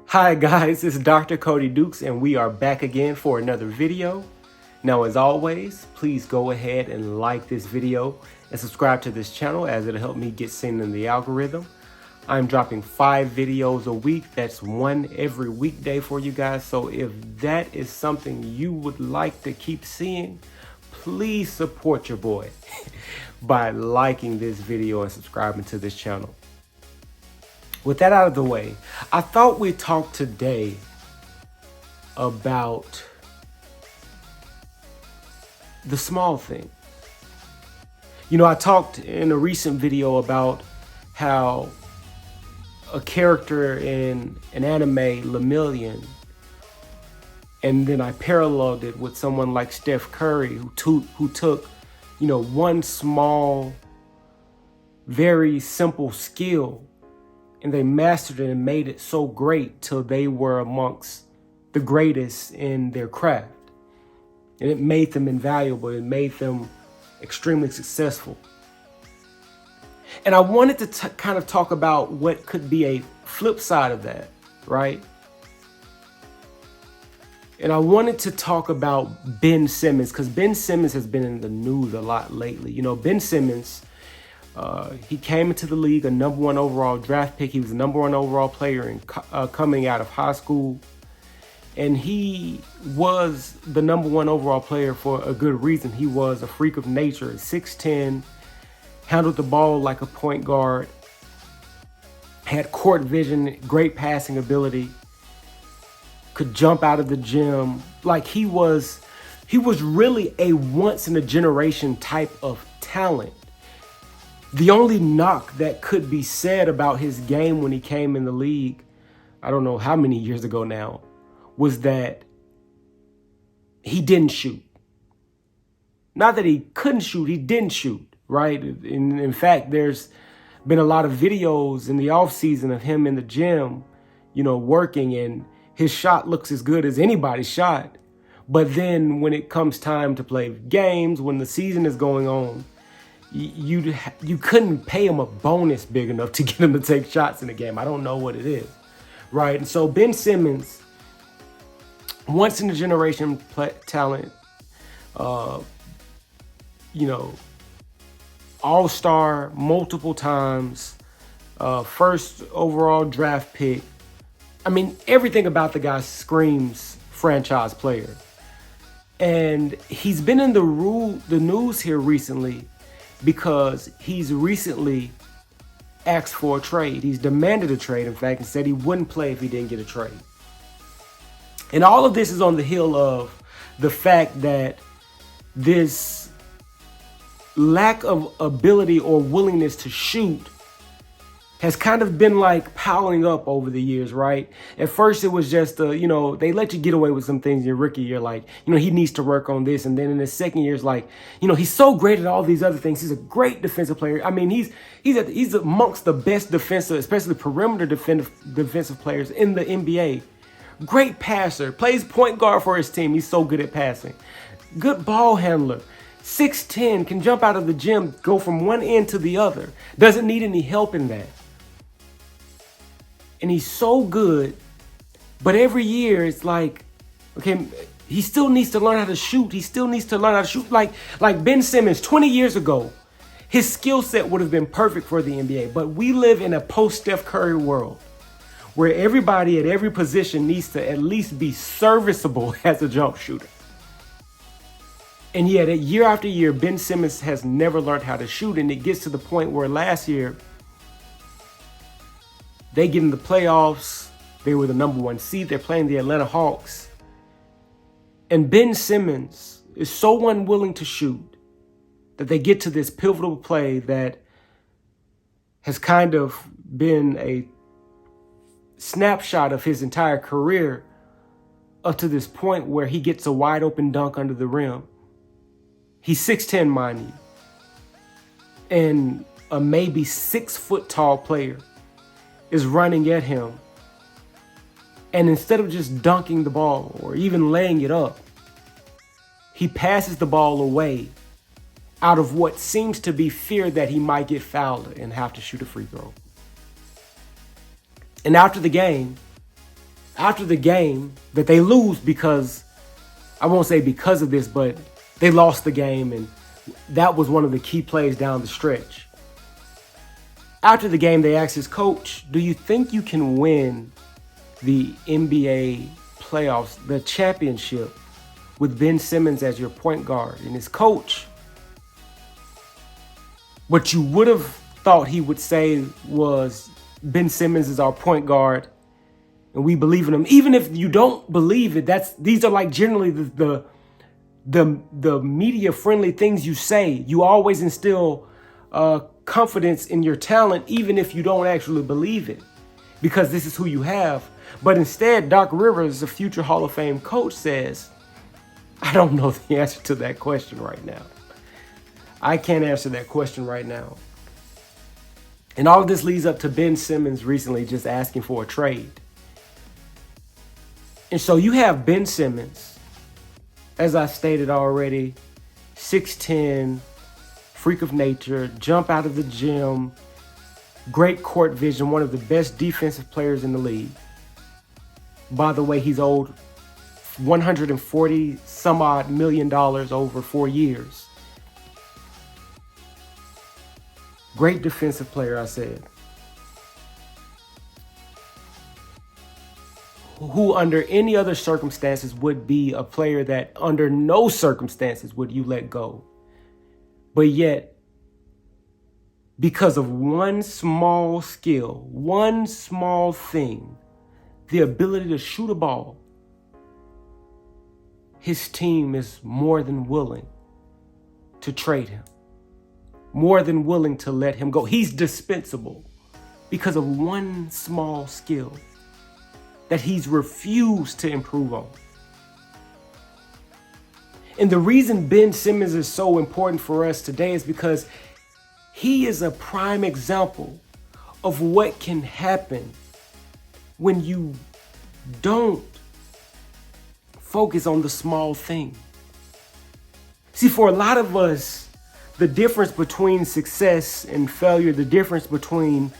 Hi guys, it's Dr. Cody Dukes and we are back again for another video. Now as always, please go ahead and like this video and subscribe to this channel as it'll help me get seen in the algorithm. I'm dropping 5 videos a week. That's one every weekday for you guys. So if that is something you would like to keep seeing, please support your boy by liking this video and subscribing to this channel. With that out of the way, I thought we'd talk today about the small thing. You know, I talked in a recent video about how a character in an anime, Lemillion, and then I paralleled it with someone like Steph Curry who took, you know, one small, very simple skill and they mastered it and made it so great till they were amongst the greatest in their craft. And it made them invaluable. It made them extremely successful. And I wanted to kind of talk about what could be a flip side of that, right? And I wanted to talk about Ben Simmons, because Ben Simmons has been in the news a lot lately. You know, Ben Simmons, he came into the league a #1 overall draft pick. He was the #1 overall player coming out of high school. And he was the #1 overall player for a good reason. He was a freak of nature, 6'10", handled the ball like a point guard, had court vision, great passing ability, could jump out of the gym. Like he was really a once in a generation type of talent. The only knock that could be said about his game when he came in the league, I don't know how many years ago now, was that he didn't shoot. Not that he couldn't shoot, he didn't shoot, right? In fact, there's been a lot of videos in the offseason of him in the gym, you know, working, and his shot looks as good as anybody's shot. But then when it comes time to play games, when the season is going on, you couldn't pay him a bonus big enough to get him to take shots in the game. I don't know what it is, right? And so Ben Simmons, once in a generation talent, you know, all-star multiple times, first overall draft pick. I mean, everything about the guy screams franchise player. And he's been in the news here recently because he's recently asked for a trade. He's demanded a trade, in fact, and said he wouldn't play if he didn't get a trade. And all of this is on the heel of the fact that this lack of ability or willingness to shoot has kind of been like piling up over the years, right? At first, it was just, you know, they let you get away with some things in your rookie year, like, you know, he needs to work on this. And then in his second year, it's like, you know, he's so great at all these other things. He's a great defensive player. I mean, he's amongst the best defensive, especially perimeter defensive players in the NBA. Great passer, plays point guard for his team. He's so good at passing. Good ball handler. 6'10", can jump out of the gym, go from one end to the other. Doesn't need any help in that. And he's so good, but every year it's like, okay, he still needs to learn how to shoot. He still needs to learn how to shoot. Like Ben Simmons, 20 years ago, his skill set would have been perfect for the NBA. But we live in a post-Steph Curry world where everybody at every position needs to at least be serviceable as a jump shooter. And yet, year after year, Ben Simmons has never learned how to shoot. And it gets to the point where last year, they get in the playoffs. They were the #1 seed. They're playing the Atlanta Hawks. And Ben Simmons is so unwilling to shoot that they get to this pivotal play that has kind of been a snapshot of his entire career up to this point where he gets a wide open dunk under the rim. He's 6'10", mind you. And a maybe 6 foot tall player is running at him. And instead of just dunking the ball or even laying it up, he passes the ball away out of what seems to be fear that he might get fouled and have to shoot a free throw. And after the game, after the game that they lose because, I won't say because of this, but they lost the game, and that was one of the key plays down the stretch. After the game, they asked his coach, do you think you can win the NBA playoffs, the championship, with Ben Simmons as your point guard? And his coach, what you would have thought he would say was, Ben Simmons is our point guard, and we believe in him. Even if you don't believe it, these are like generally the media friendly things you say. You always instill confidence in your talent, even if you don't actually believe it, because this is who you have. But instead, Doc Rivers, a future Hall of Fame coach, says, I don't know the answer to that question right now. I can't answer that question right now. And all of this leads up to Ben Simmons recently just asking for a trade. And so you have Ben Simmons, as I stated already, 6'10", freak of nature, jump out of the gym, great court vision, one of the best defensive players in the league. By the way, he's owed $140 some odd million over 4 years. Great defensive player, I said. Who under any other circumstances would be a player that under no circumstances would you let go. But yet, because of one small skill, one small thing, the ability to shoot a ball, his team is more than willing to trade him, more than willing to let him go. He's dispensable because of one small skill that he's refused to improve on. And the reason Ben Simmons is so important for us today is because he is a prime example of what can happen when you don't focus on the small thing. See, for a lot of us, the difference between success and failure, the difference between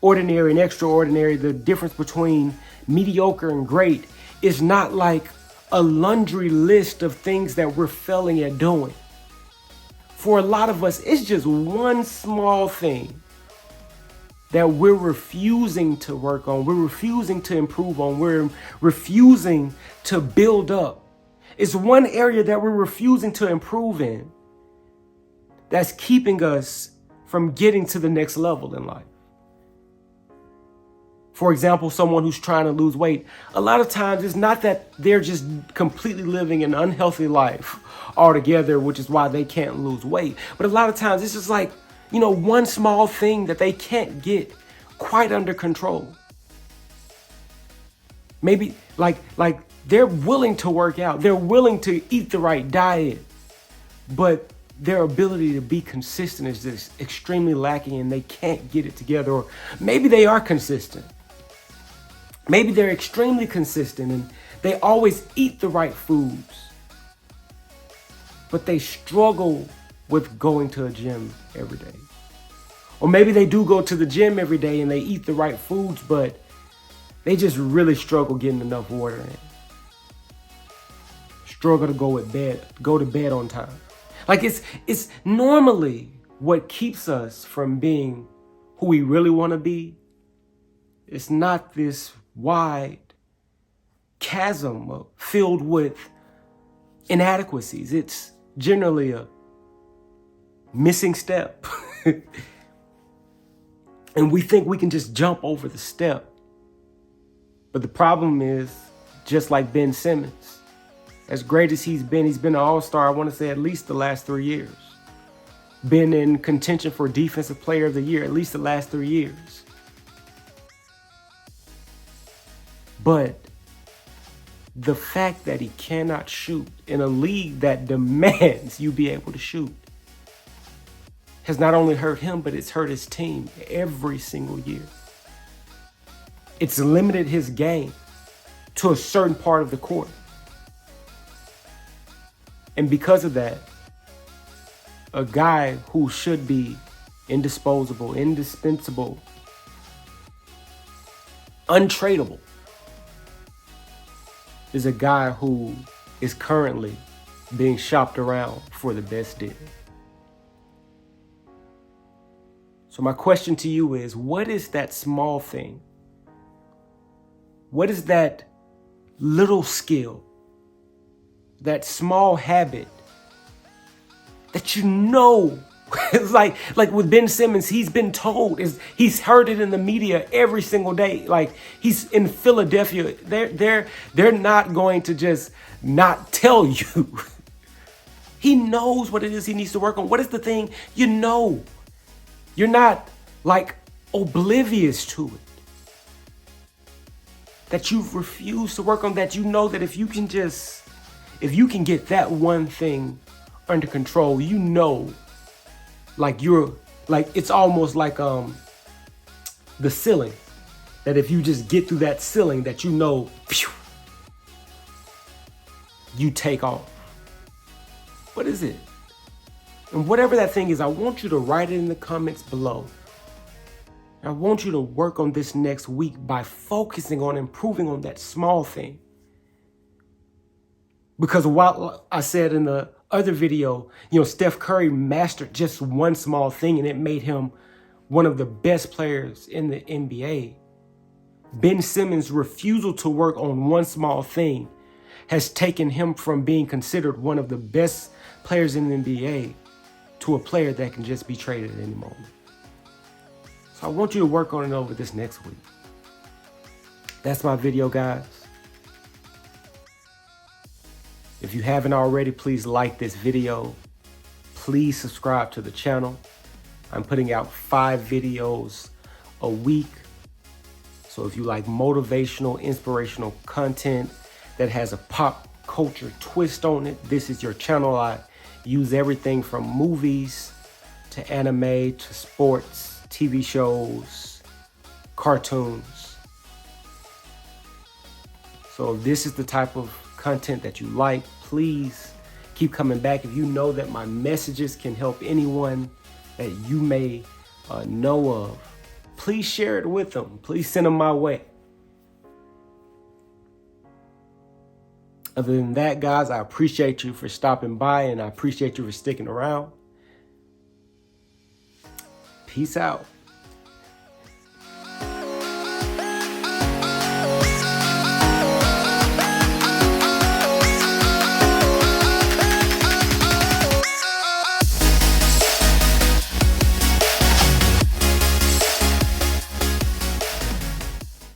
ordinary and extraordinary, the difference between mediocre and great is not like a laundry list of things that we're failing at doing. For a lot of us, it's just one small thing that we're refusing to work on, we're refusing to improve on, we're refusing to build up. It's one area that we're refusing to improve in that's keeping us from getting to the next level in life. For example, someone who's trying to lose weight, a lot of times it's not that they're just completely living an unhealthy life altogether, which is why they can't lose weight. But a lot of times it's just like, one small thing that they can't get quite under control. Maybe like they're willing to work out, they're willing to eat the right diet, but their ability to be consistent is just extremely lacking and they can't get it together. Or maybe they are consistent. Maybe they're extremely consistent and they always eat the right foods, but they struggle with going to a gym every day. Or maybe they do go to the gym every day and they eat the right foods, but they just really struggle getting enough water in. Struggle to go to bed on time. Like it's normally what keeps us from being who we really want to be. It's not this wide chasm filled with inadequacies. It's generally a missing step. And we think we can just jump over the step. But the problem is, just like Ben Simmons, as great as he's been an all-star, I want to say at least the last 3 years. Been in contention for Defensive Player of the Year at least the last 3 years. But the fact that he cannot shoot in a league that demands you be able to shoot has not only hurt him, but it's hurt his team every single year. It's limited his game to a certain part of the court. And because of that, a guy who should be indisposable, indispensable, untradeable, is a guy who is currently being shopped around for the best deal. So my question to you is, what is that small thing? What is that little skill, that small habit that you know? It's like with Ben Simmons, he's been told, he's heard it in the media every single day. Like, he's in Philadelphia, they're not going to just not tell you. He knows what it is he needs to work on. What is the thing you know? You're not like oblivious to it. That you refuse to work on, that you know that if you can get that one thing under control, you know, like it's almost like the ceiling, that if you just get through that ceiling, that you know, phew, you take off. What is it? And whatever that thing is, I want you to write it in the comments below. I want you to work on this next week by focusing on improving on that small thing. Because while I said in the other video, Steph Curry mastered just one small thing and it made him one of the best players in the NBA. Ben Simmons' refusal to work on one small thing has taken him from being considered one of the best players in the NBA to a player that can just be traded at any moment. So I want you to work on it over this next week. That's my video, guys. If you haven't already, please like this video. Please subscribe to the channel. I'm putting out 5 videos a week. So if you like motivational, inspirational content that has a pop culture twist on it, this is your channel. I use everything from movies to anime to sports, TV shows, cartoons. So if this is the type of content that you like, please keep coming back. If you know that my messages can help anyone that you may know of, please share it with them. Please send them my way. Other than that, guys, I appreciate you for stopping by and I appreciate you for sticking around. Peace out.